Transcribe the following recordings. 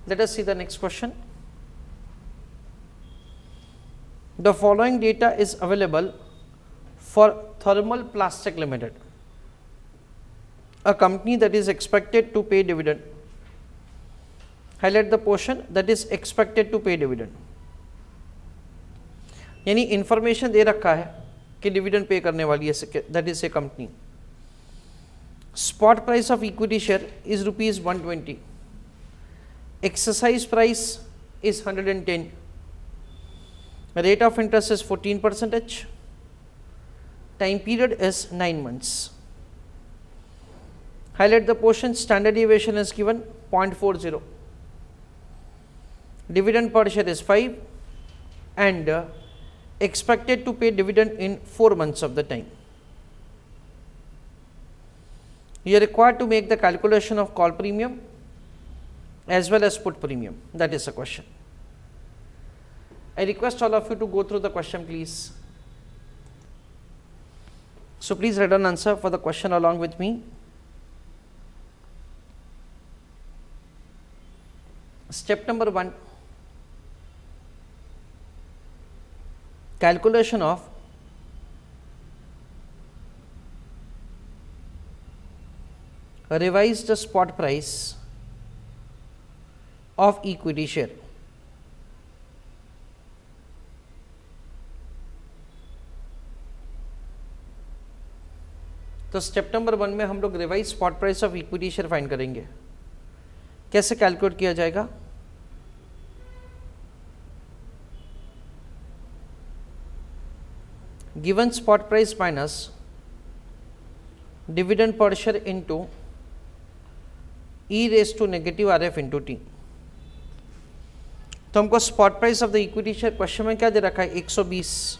Let us see the next question. The following data is available for Thermal Plastic Limited, a company that is expected to pay dividend. Highlight the portion that is expected to pay dividend. यानी information दे रखा है कि dividend pay करने वाली है, that is a company. Spot price of equity share is ₹120. Exercise price is 110. Rate of interest is 14%. Time period is 9 months. Highlight the portion. Standard deviation is given 0.40. Dividend per share is 5 and expected to pay dividend in 4 months of the time. You are required to make the calculation of call premium as well as put premium. That is the question. I request all of you to go through the question, please. So please write an answer for the question along with me. Step number 1, calculation of revised spot price of equity share. तो step number 1 में हम लोग revise spot price of equity share find करेंगे. कैसे calculate किया जाएगा? Given spot price minus dividend per share into e⁻⁻RF into T. तो हमको spot price of the equity share question में क्या दे रखा है? 120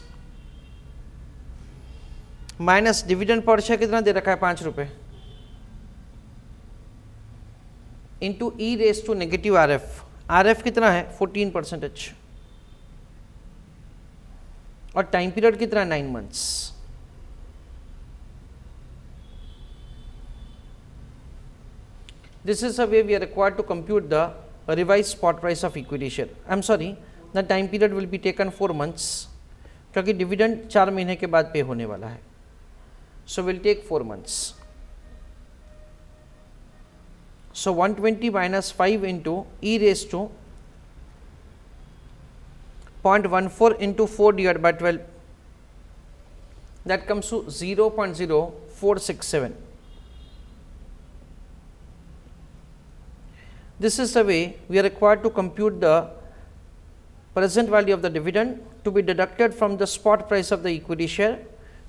माइनस डिविडेंड पर शेयर कितना दे रखा है? ₹5 इंटू e⁻⁻RF. RF कितना है? 14%. और टाइम पीरियड कितना? 9 months. This is the way we are required to compute the revised spot price of equity share. I'm sorry, the time period will be taken 4 months क्योंकि dividend 4 महीने के बाद पे होने वाला है. So we'll take 4 months. So 120 minus 5 into e⁻⁻0.14 into 4 divided by 12. That comes to 0.0467. This is the way we are required to compute the present value of the dividend to be deducted from the spot price of the equity share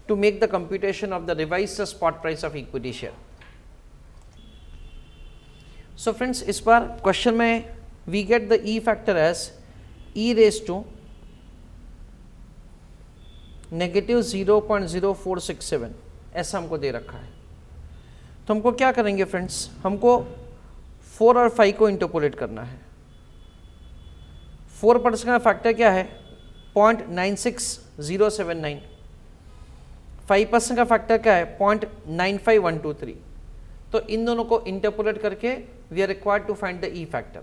to make the computation of the revised spot price of equity share. So friends, इस बार question में we get the E factor as e⁻⁻0.0467 ऐसा हमको दे रखा है. तो हमको क्या करेंगे फ्रेंड्स? हमको 4 और 5 को इंटरपोलेट करना है. 4% का फैक्टर क्या है? 0.96079. 5% का फैक्टर क्या है? 0.95123. तो इन दोनों को इंटरपोलेट करके we are required to find the E factor.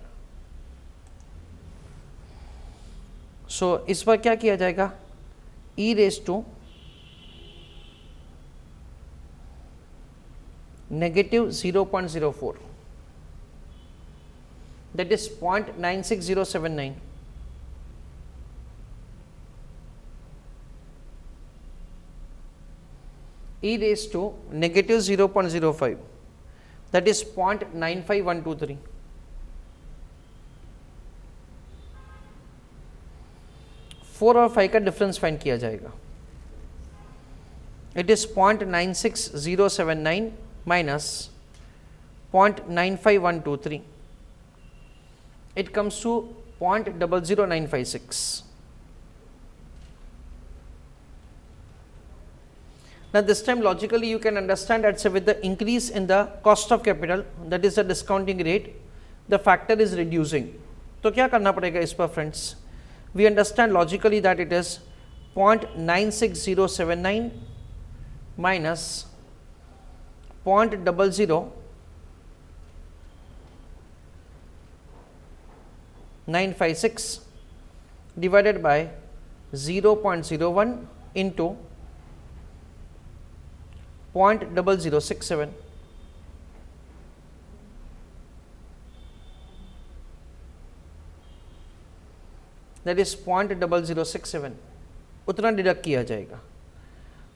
So इस बार क्या किया जाएगा? e⁻⁻0.04, that is 0.96079. e⁻⁻0.05, that is 0.95123. Four और 5 का डिफरेंस फाइंड किया जाएगा. It is 0.96079 minus 0.95123. It comes to 0.00956. Now this time logically you can understand that with the increase in the cost of capital, that is the discounting rate, the factor is reducing. तो क्या करना पड़ेगा इस पर friends? We understand logically that it is 0.96079 minus 0.00 956 divided by 0.01 into 0.0067. That is 0.0067, उतना deduct किया जाएगा.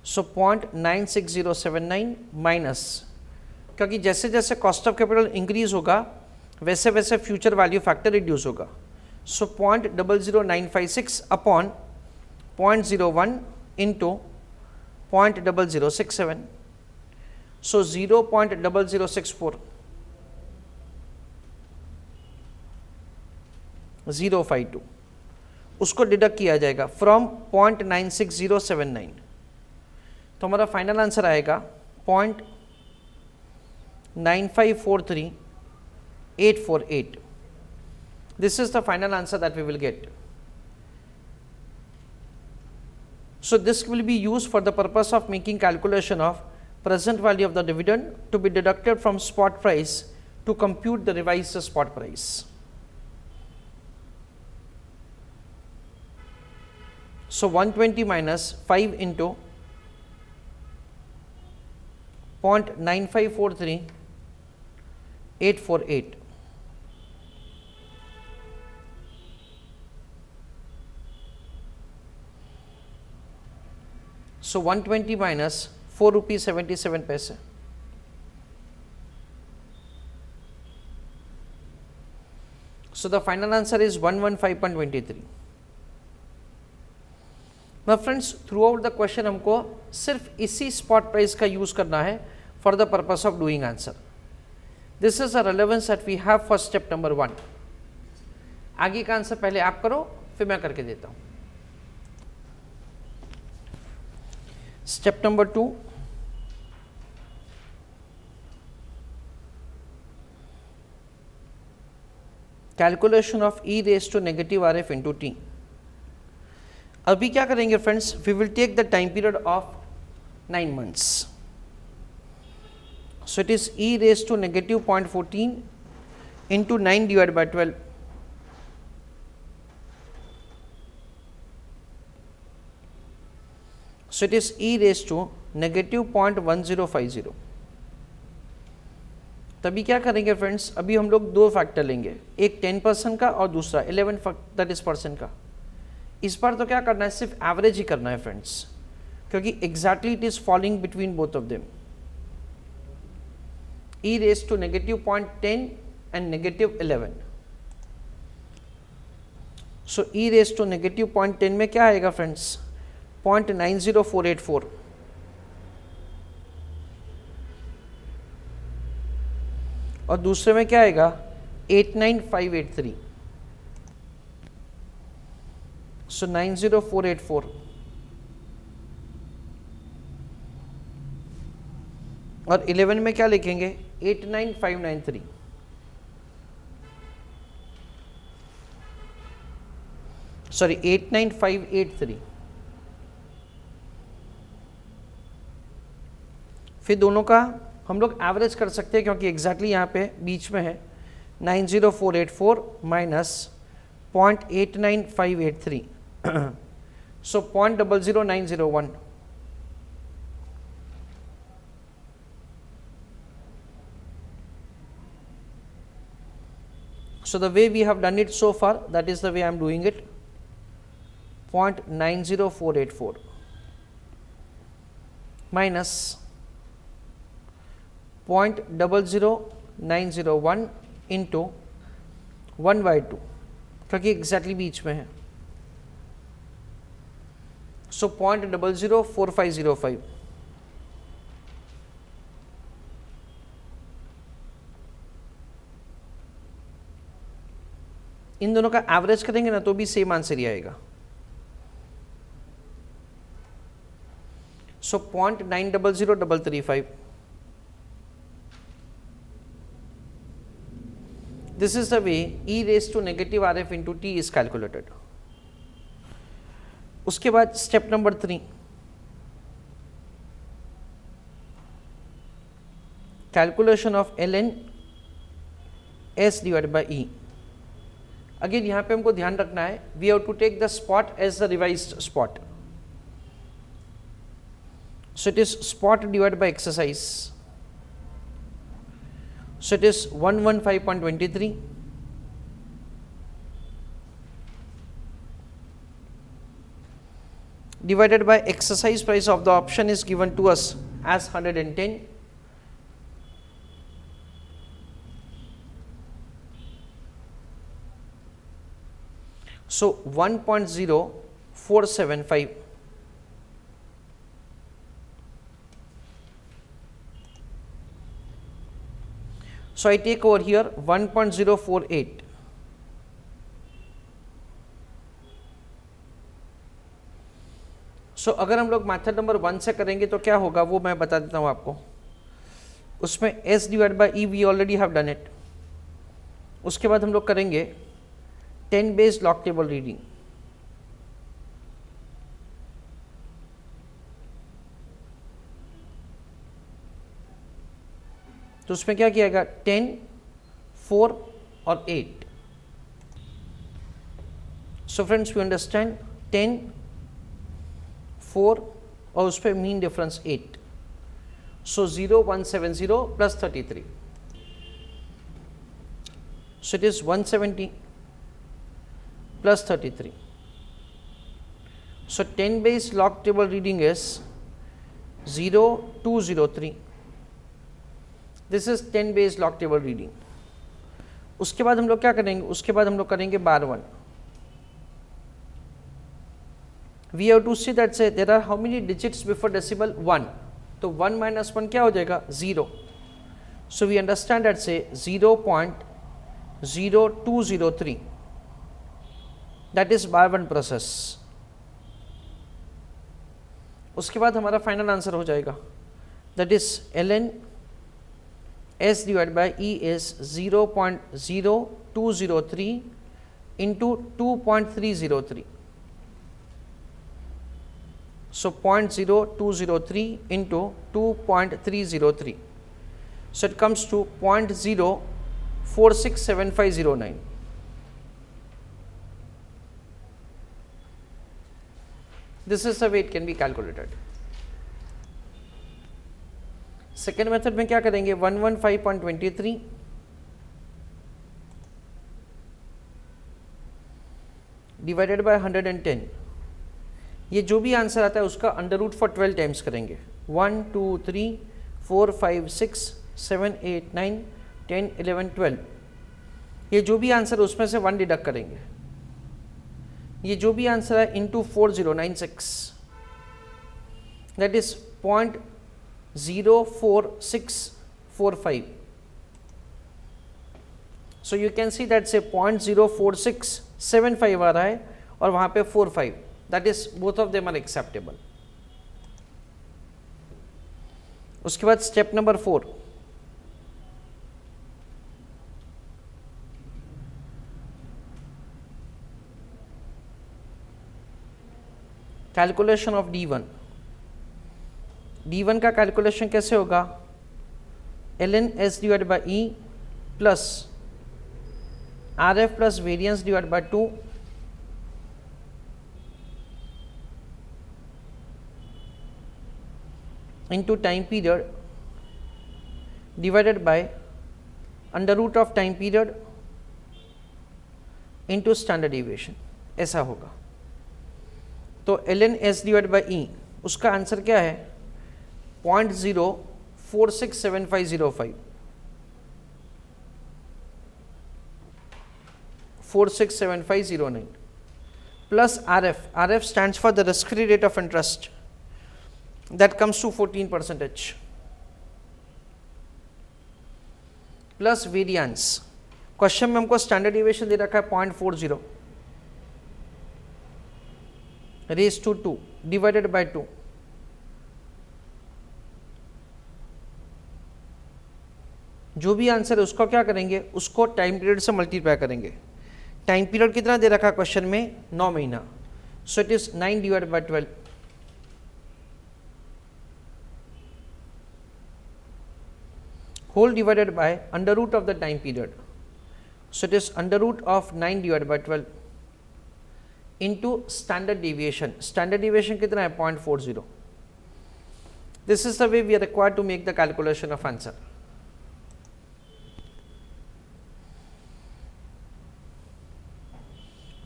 सो 0.96079 minus, क्योंकि जैसे जैसे कॉस्ट ऑफ कैपिटल इंक्रीज होगा वैसे वैसे फ्यूचर वैल्यू फैक्टर रिड्यूस होगा. सो 0.00956 अपॉन 0.01 इंटू 0.0067. सो 0.0064 052 उसको डिडक्ट किया जाएगा फ्रॉम 0.96079. तो हमारा फाइनल आंसर आएगा 0.9543848. This is the final answer that we will get. So this will be used for the purpose of making calculation of present value of the dividend to be deducted from spot price to compute the revised spot price. So 120 minus 5 into 0.9543848. So 120 minus 4 rupees 77 paise. So the final answer is 115.23. Now friends, throughout the question हमको सिर्फ इसी spot price का use करना है for the purpose of doing answer. This is a relevance that we have for step number 1. आगे का answer पहले आप करो, फिर मैं करके देता हूं. Step number 2, calculation of e raise to negative RF into T. अभी क्या करेंगे friends, we will take the time period of 9 months. So it is e raised to negative 0.14 into 9 divided by 12. So it is e raised to negative 0.1050. तभी क्या करेंगे friends, अभी हम लोग दो फैक्टर लेंगे, एक 10% का और दूसरा 11% का. इस बार तो क्या करना है, सिर्फ एवरेज ही करना है फ्रेंड्स, क्योंकि exactly it is falling between both of them. e raised to negative 0.10 and negative 11. So e raised to negative 0.10 में क्या आएगा फ्रेंड्स, 0.90484. और दूसरे में क्या आएगा 89583. So 90484 और 11 में क्या लिखेंगे 89593. सॉरी 89583. फिर दोनों का हम लोग एवरेज कर सकते हैं क्योंकि एग्जैक्टली यहाँ पे बीच में है 90484 minus 0.89583. So 0.00901. So the way we have done it so far, that is the way I am doing it. 0.90484 minus 0.00901 into 1/2, क्योंकि एग्जैक्टली बीच में है. सो 0.004505. इन दोनों का एवरेज करेंगे ना तो भी सेम आंसर ही आएगा. सो 0.900335. This is the way e raised to negative RF into t is calculated. उसके बाद step number 3, calculation of ln s divided by e. Again यहाँ पे हमको ध्यान रखना है, we have to take the spot as the revised spot. So it is spot divided by exercise. So it is 115.23 divided by exercise price of the option is given to us as 110. So 1.0475. So I take over here 1.048. सो अगर हम लोग method number 1 से करेंगे तो क्या होगा वो मैं बता देता हूँ आपको. उसमें S divide by E V already have done it. उसके बाद हम लोग करेंगे 10 बेस्ड लॉग टेबल रीडिंग. तो उसमें क्या किया 10, 4 और 8. सो फ्रेंड्स वी अंडरस्टैंड 10, 4 और उस पर mean difference 8. So 0170 plus 33. So it is 170 plus 33. So 10 based log table reading is 0203. This is 10 based log table reading. उसके बाद हम लोग क्या करेंगे, उसके बाद हम लोग करेंगे बार 1. We have to see that say there are how many digits before decimal 1. तो 1 minus 1 क्या हो जाएगा 0. So we understand that say 0.0203. That is bar 1 process. उसके बाद हमारा फाइनल आंसर हो जाएगा. That is ln S divided by E is 0.0203 into 2.303. So 0.0203 into 2.303. So it comes to 0.0467509. This is the way it can be calculated. Second method में क्या करेंगे 115.23 divided by 110. ये जो भी आंसर आता है उसका अंडर रूट फॉर 12 टाइम्स करेंगे. 1 2 3 4 5 6 7 8 9 10 11 12. ये जो भी आंसर उसमें से 1 डिडक्ट करेंगे. ये जो भी आंसर है into 4096, that is 0.04645. So you can see that से 0.04675 आ रहा है और वहां पे 45. That is both of them are acceptable. उसके बाद step number 4. Calculation of D1. D1 का कैलकुलेशन कैसे होगा, ln S divide by E plus RF plus variance divide by 2 into time period divided by under root of time period into standard deviation. ऐसा होगा. तो ln S divide by E उसका answer क्या है 0.0467505. 467509 plus RF stands for the risk free rate of interest, that comes to 14% plus variance. Question में हमको standard deviation दे रखा है 0.40 रेज टू 2 डिवाइडेड बाय 2. जो भी आंसर है उसको क्या करेंगे, उसको टाइम पीरियड से मल्टीप्लाई करेंगे. टाइम पीरियड कितना दे रखा है क्वेश्चन में 9 महीना. So it is 9 divided by 12. Whole divided by under root of the time period. So it is under root of 9 divided by 12 into standard deviation. Standard deviation कितना है 0.40. This is the way we are required to make the calculation of answer.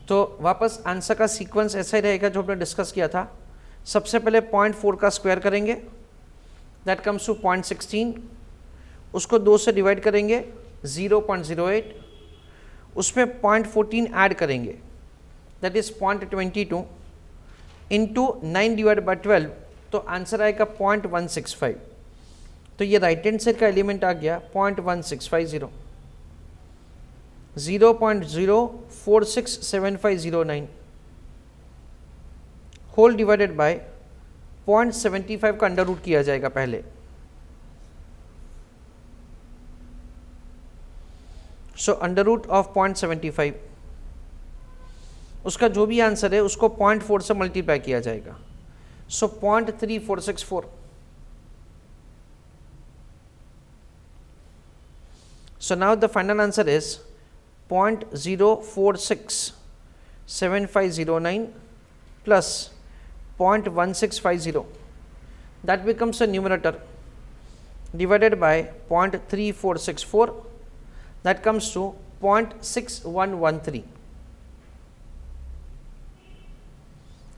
तो वापस answer का sequence ऐसा ही रहेगा जो हमने discuss किया था. सबसे पहले 0.4 का स्क्वायर करेंगे, दैट कम्स टू 0.16. उसको 2 से डिवाइड करेंगे 0.08. उसमें 0.14 ऐड करेंगे, that is 0.22 into 9 divide by 12. तो आंसर आएगा 0.165. तो ये राइट हैंड साइड का एलिमेंट आ गया 0.1650, 0.0467509 होल डिवाइडेड बाय 0.75 का अंडर रूट किया जाएगा पहले. सो अंडर रूट ऑफ 0.75, उसका जो भी आंसर है उसको 0.4 से मल्टीप्लाई किया जाएगा. सो 0.3464. So now the final answer is 0.0467509 plus 0.1650. That becomes a numerator divided by 0.3464. That comes to 0.6113.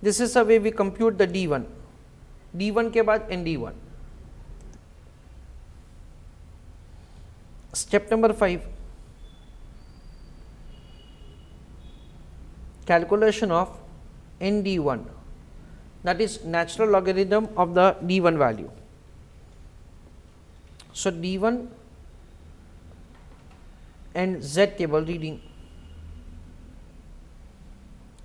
This is the way we compute the D1. D1 के बाद ND1. Step number 5, calculation of ND1, that is natural logarithm of the D1 value. So D1 and Z table reading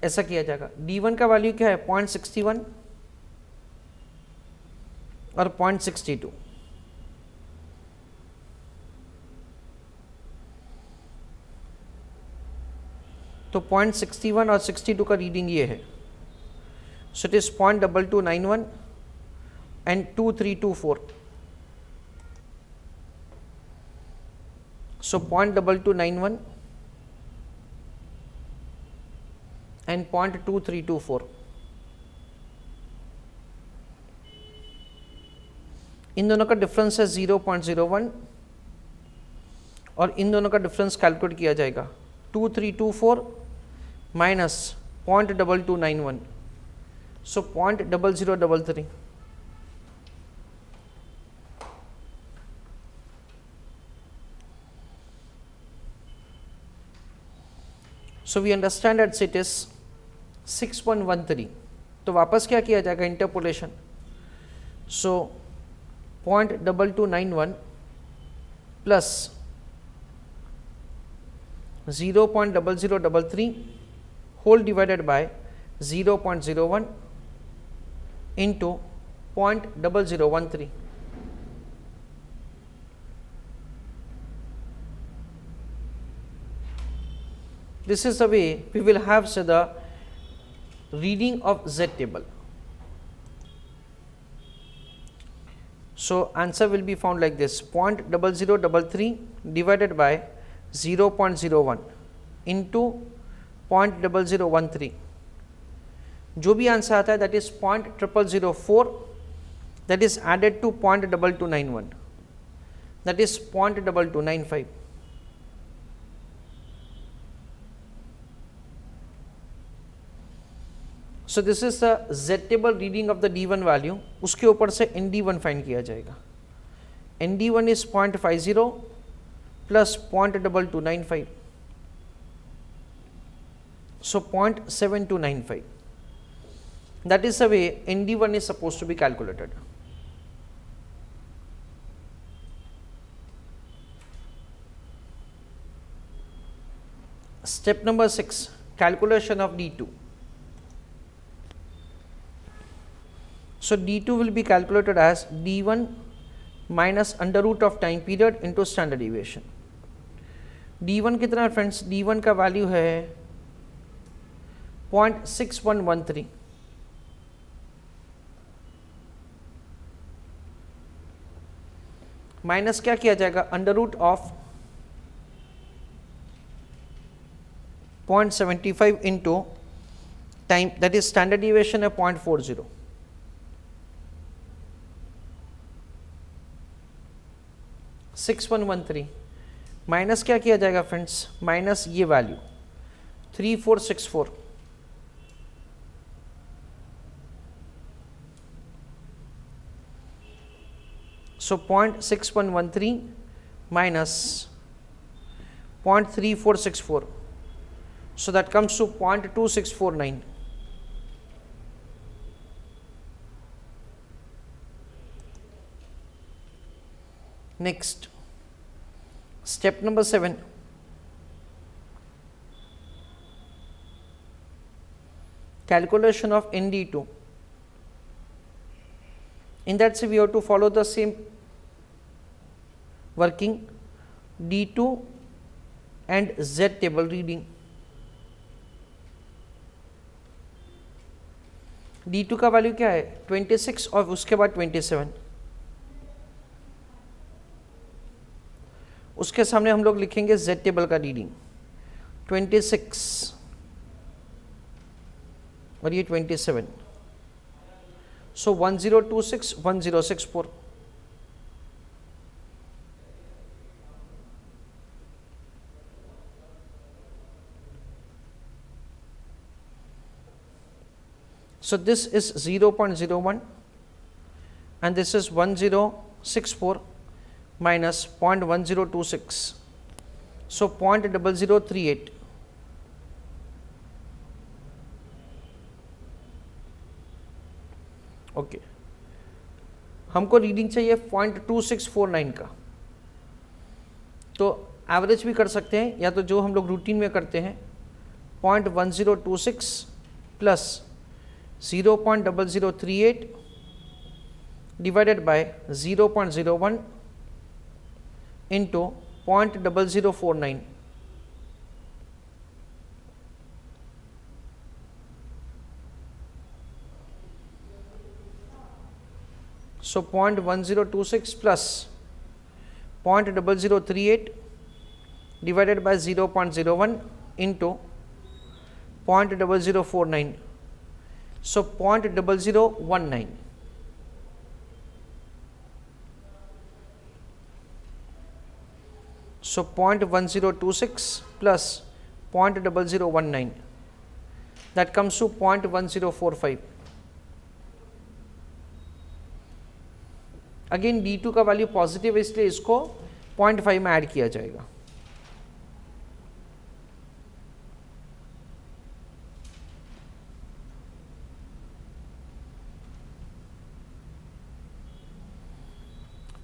ऐसा किया जाएगा. D1 का value क्या है 0.61 और 0.62. तो 0.61 और 62 का रीडिंग ये है. सो it is 0.2291 and 2324. So 0.2291 and 0.2324. इन दोनों का डिफरेंस है 0.01 और इन दोनों का डिफरेंस कैलकुलेट किया जाएगा. 2324 minus 0.2291, so 0.0033. So we understand that it is 6113. तो वापस क्या किया जाएगा interpolation. So 0.2291 plus 0.0033 whole divided by 0.01 into 0.0013. This is the way we will have the reading of Z table. So answer will be found like this: 0.0033 divided by 0.01 into 0.0013. जो भी answer आता है that is 0.0004, that is added to 0.2291, that is 0.2295. So this is the Z table reading of the D1 value. उसके ऊपर से ND1 find किया जाएगा. ND1 is 0.50 plus 0.2295, so 0.7295. That is the way ND1 is supposed to be calculated. Step number 6, calculation of D2. So D2 will be calculated as D1 minus under root of time period into standard deviation. D1 कितना है friends? D1 का value है 0.6113. Minus क्या किया जाएगा? Under root of 0.75 into time, that is standard deviation है 0.40. (6113) minus क्या किया जाएगा फ्रेंड्स, माइनस ये value 3464. So 0.6113 minus 0.3464. So that comes to 0.2649. Next, step number 7. Calculation of ND2. In that way, we have to follow the same working D2 and Z table reading. D2 का value क्या है 26 और उसके बाद 27. उसके सामने हम लोग लिखेंगे Z टेबल का रीडिंग 26 और ये 27. सो 1026 1064. So this is 0.01 and this is 1064 minus 0.1026. So 0.0038. Okay हमको रीडिंग चाहिए 0.2649 का, तो एवरेज भी कर सकते हैं या तो जो हम लोग रूटीन में करते हैं 0.1026 plus 0.0038 divided by 0.01 into 0.0049. So 0.1026 plus 0.0038 divided by 0.01 into 0.0049. So 0.0019. So 0.1026 plus 0.0019, that comes to 0.1045. Again D2 का वैल्यू पॉजिटिव है इसलिए इसको 0.5 में ऐड किया जाएगा.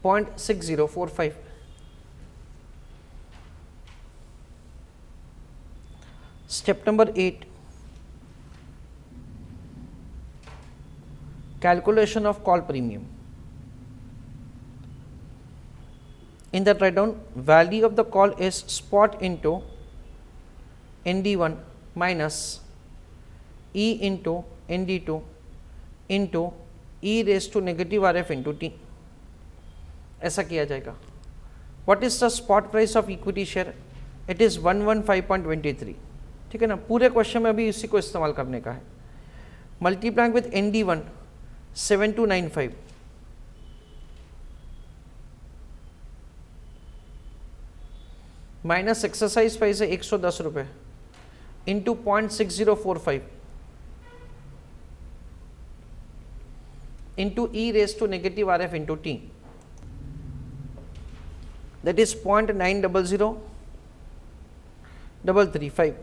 .6045. Step number 8. Calculation of call premium. In that write down value of the call is spot into ND1 minus E into ND2 into E raised to negative RF into T. ऐसा किया जाएगा. What is the spot price of equity share? It is 115.23. ठीक है ना, पूरे question में अभी इसी को इस्तेमाल करने का है. Multiplying with ND1 7295 minus exercise price है 110 रुपये into 0.6045 into E raised to negative RF into T, that is 0.900335.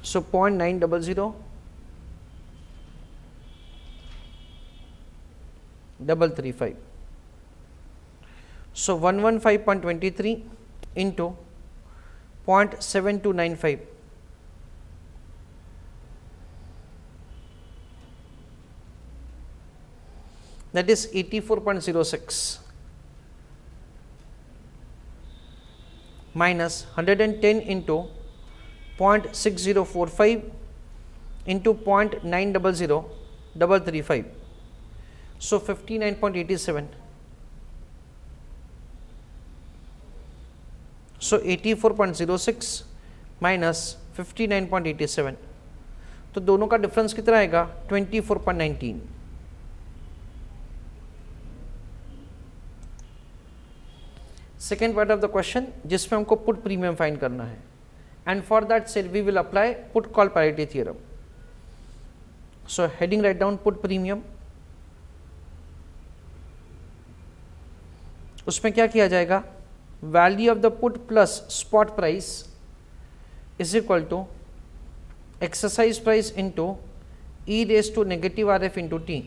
So 0.900335. So 115.23 into 0.7295. That is 84.06 minus 110 into 0.6045 into 0.900335. So 59.87. So 84.06 minus 59.87, तो दोनों का डिफरेंस कितना आएगा 24.19। Second part of the question जिसमें हमको put premium find करना है, and for that sale we will apply put call parity theorem. So heading write down put premium, उसमें क्या किया जाएगा, value of the put plus spot price is equal to exercise price into E raise to negative R F into T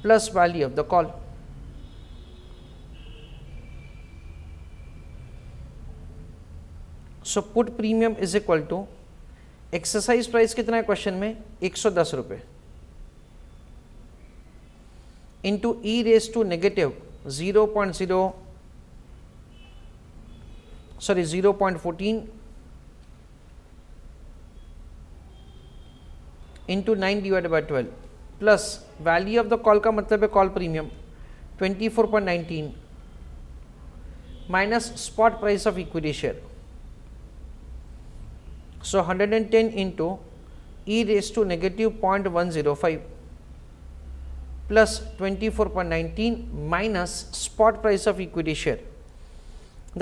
plus value of the call. So put premium is equal to exercise price कितना है question में 110 रुपये into E raise to negative 0.14 into 9 divide by 12 plus value of the call का मतलब है call premium 24.19 minus spot price of equity share. So 110 into E raise to negative 0.105 plus 24.19 minus spot price of equity share,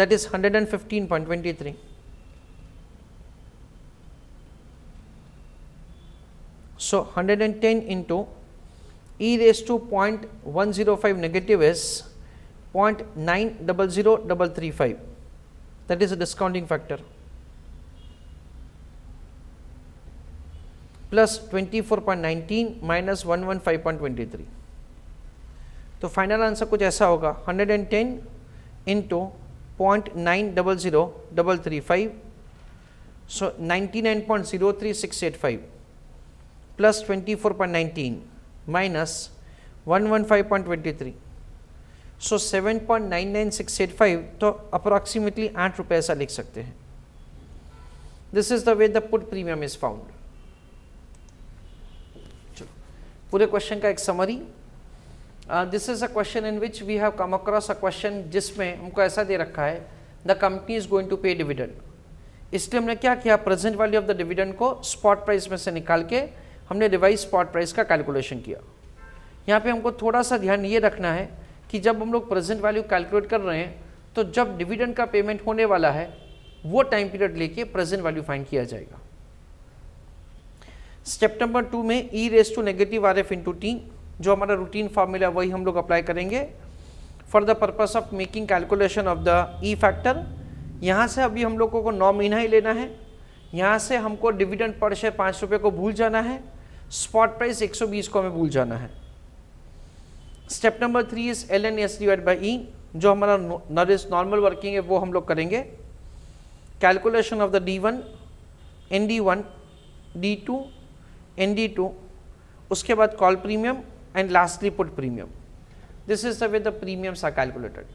that is 115.23. So 110 into e raised to 0.105 negative is 0.900335, that is a discounting factor, plus 24.19 minus 115.23। तो final answer कुछ ऐसा होगा 110 into 0.900335, so 99.03685 plus 24.19 minus 115.23, so 7.99685, तो approximately 8 रुपये ऐसा लिख सकते हैं। This is the way the put premium is found. पूरे क्वेश्चन का एक summary, this is a question in which we have come across a question जिसमें हमको ऐसा दे रखा है the company is going to पे डिविडेंड। इसलिए हमने क्या किया, present value of the dividend को स्पॉट प्राइस में से निकाल के हमने रिवाइज स्पॉट प्राइस का कैलकुलेशन किया। यहाँ पे हमको थोड़ा सा ध्यान ये रखना है कि जब हम लोग प्रेजेंट वैल्यू कैलकुलेट कर रहे हैं तो जब डिविडेंड का पेमेंट होने वाला है वो टाइम पीरियड लेके प्रेजेंट वैल्यू फाइंड किया जाएगा। स्टेप नंबर 2 में E raise to negative R F into T, जो हमारा रूटीन फार्मूला वही हम लोग अप्लाई करेंगे for the purpose of making calculation of the E factor. यहाँ से अभी हम लोगों को 9 महीना ही लेना है, यहाँ से हमको डिविडेंड पर शेयर 5 रुपये को भूल जाना है, स्पॉट प्राइस 120 को हमें भूल जाना है। Step number 3 is L N S divide by E, जो हमारा नॉर्मल वर्किंग है वो हम लोग करेंगे। Calculation of the D1, ND1, D2, ND2, उसके बाद call premium and lastly put premium. This is the way the premiums are calculated.